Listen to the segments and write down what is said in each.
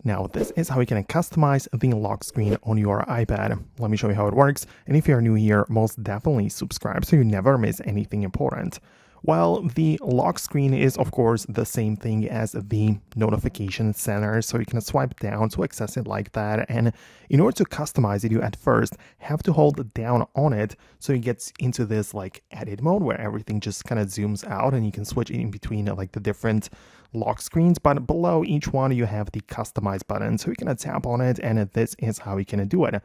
Now, this is how you can customize the lock screen on your iPad. Let me show you how it works. And if you're new here, most definitely subscribe so you never miss anything important. Well, the lock screen is, of course, the same thing as the notification center, so you can swipe down to access it like that. And in order to customize it, you at first have to hold down on it so it gets into this like edit mode where everything just kind of zooms out and you can switch in between like the different lock screens. But below each one, you have the customize button, so you can tap on it, and this is how you can do it.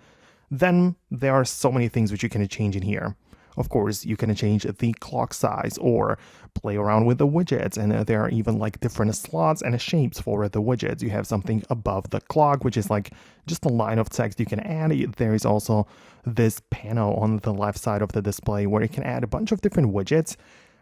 Then there are so many things which you can change in here. Of course, you can change the clock size or play around with the widgets, and there are even like different slots and shapes for the widgets. You have something above the clock, which is like just a line of text you can add. There is also this panel on the left side of the display where you can add a bunch of different widgets.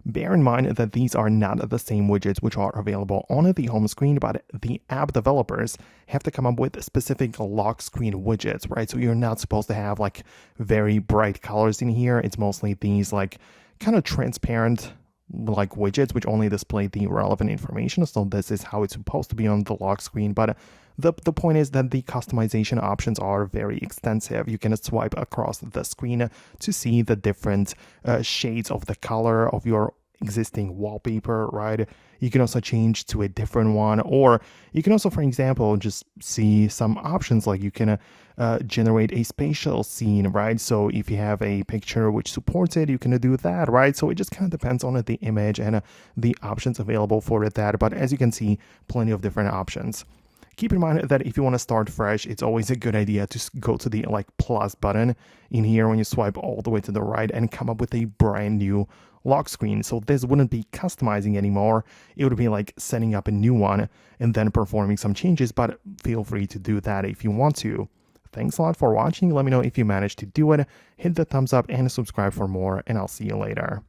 Bear in mind that these are not the same widgets which are available on the home screen, but the app developers have to come up with specific lock screen widgets, right? So you're not supposed to have like very bright colors in here. It's mostly these like kind of transparent like widgets which only display the relevant information. So this is how it's supposed to be on the lock screen, but the point is that the customization options are very extensive. You can swipe across the screen to see the different shades of the color of your existing wallpaper, right? You can also change to a different one, or you can also, for example, just see some options like you can generate a spatial scene, right? So if you have a picture which supports it, you can do that, right? So it just kind of depends on the image and the options available for that. But as you can see, plenty of different options. Keep in mind that if you want to start fresh, it's always a good idea to go to the like plus button in here when you swipe all the way to the right and come up with a brand new lock screen. So this wouldn't be customizing anymore. It would be like setting up a new one and then performing some changes, but feel free to do that if you want to. Thanks a lot for watching. Let me know if you managed to do it. Hit the thumbs up and subscribe for more, and I'll see you later.